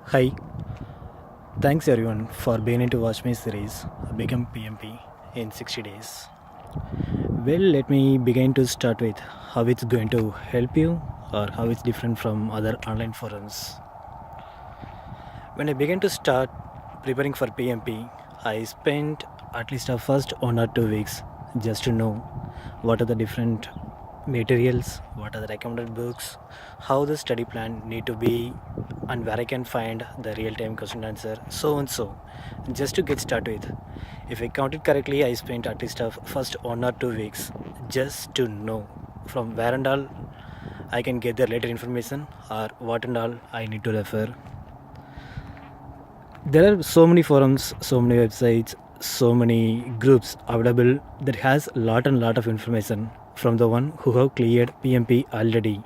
Hi, thanks everyone for beginning to watch my series Become PMP in 60 days. Well, let me begin to start with how it's going to help you or how it's different from other online forums. When I began to start preparing for PMP, I spent at least the first 1 or 2 weeks just to know what are the different materials, what are the recommended books, how the study plan need to be, and where I can find the real-time question answer, so and so, just to get started with. If I counted correctly, I spent at least the first 1 or 2 weeks just to know from where and all I can get the related information or what and all I need to refer. There are so many forums, so many websites, so many groups available that has lot and lot of information from the one who have cleared PMP already.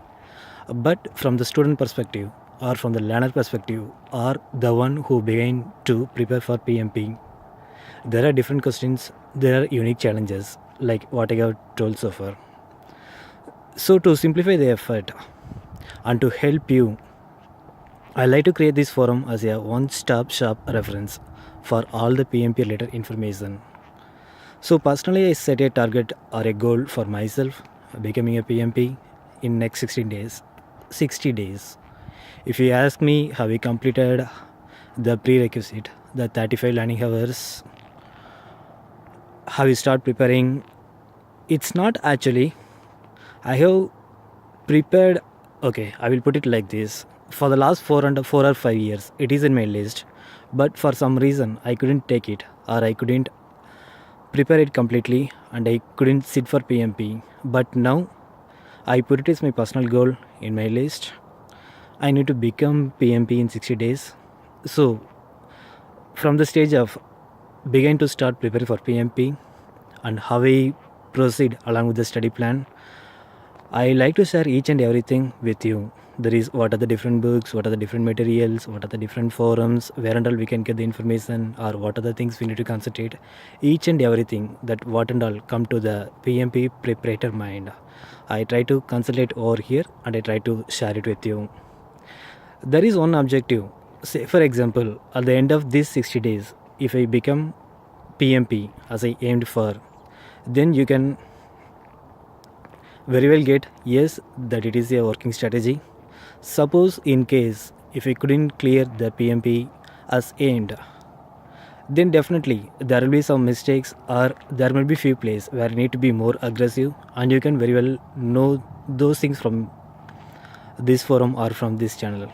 But from the student perspective or from the learner perspective or the one who began to prepare for PMP, there are different questions, there are unique challenges like what I have told so far. So to simplify the effort and to help you, I like to create this forum as a one-stop shop reference for all the PMP related information. So personally, I set a target or a goal for myself becoming a PMP in next 16 days. 60 days. If you ask me, have we completed the prerequisite, the 35 learning hours? Have you start preparing? It's not actually. I have prepared. Okay, I will put it like this. For the last 4 or 5 years, it is in my list, but for some reason I couldn't take it or I couldn't prepare it completely and I couldn't sit for PMP. But now I put it as my personal goal in my list. I need to become PMP in 60 days. So from the stage of begin to start preparing for PMP and how I proceed along with the study plan, I like to share each and everything with you. There is what are the different books, what are the different materials, what are the different forums, where and all we can get the information, or what are the things we need to concentrate. Each and everything that what and all come to the PMP preparator mind. I try to concentrate over here and I try to share it with you. There is one objective. Say for example, at the end of these 60 days, if I become PMP as I aimed for, then you can very well get yes that it is a working strategy. Suppose in case if I couldn't clear the PMP as aimed, then definitely there will be some mistakes or there may be few places where you need to be more aggressive and you can very well know those things from this forum or from this channel.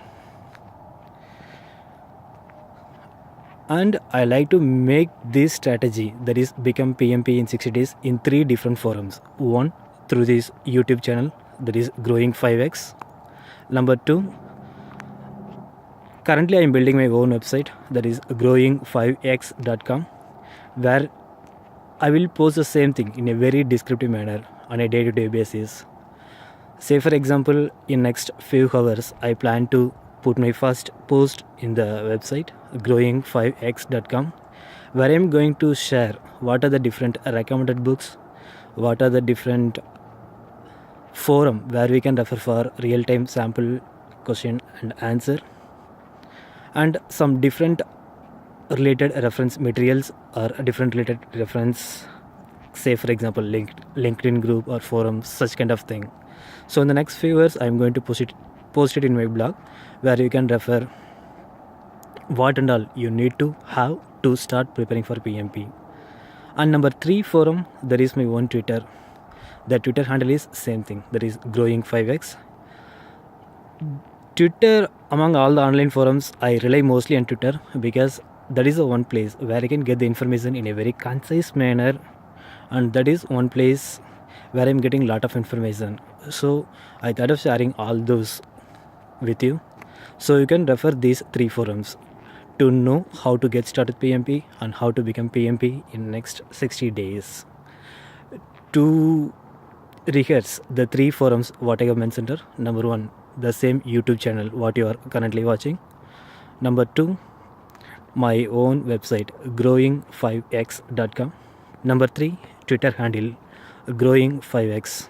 And I like to make this strategy that is become PMP in 60 days in 3 different forums. One, through this YouTube channel that is growing 5x. Number 2, currently I am building my own website that is growing5x.com, where I will post the same thing in a very descriptive manner on a day-to-day basis. Say for example, in next few hours I plan to put my first post in the website growing5x.com, where I am going to share what are the different recommended books, what are the different forum where we can refer for real-time sample question and answer, and some different related reference materials or different related reference, say for example LinkedIn group or forums, such kind of thing. So in the next few years I'm going to post it in my blog where you can refer what and all you need to have to start preparing for PMP. And number 3 forum, there is my own Twitter. The Twitter handle is same thing, that is growing 5x. Twitter, among all the online forums, I rely mostly on Twitter because that is the one place where I can get the information in a very concise manner, and that is one place where I'm getting lot of information. So I thought of sharing all those with you. So you can refer these 3 forums to know how to get started PMP and how to become PMP in next 60 days. To rehearse the 3 forums what I have mentioned are: number 1, the same YouTube channel what you are currently watching. Number 2, my own website growing5x.com. Number 3, Twitter handle growing5x.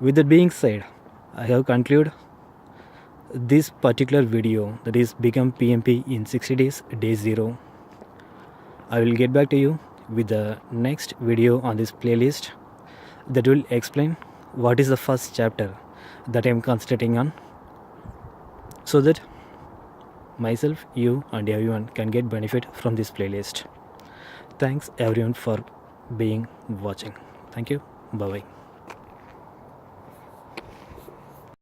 With that being said, I have concluded this particular video, that is become PMP in 60 days, day 0. I will get back to you with the next video on this playlist that will explain what is the first chapter that I am concentrating on, so that myself, you and everyone can get benefit from this playlist. Thanks everyone for being watching. Thank you. Bye bye.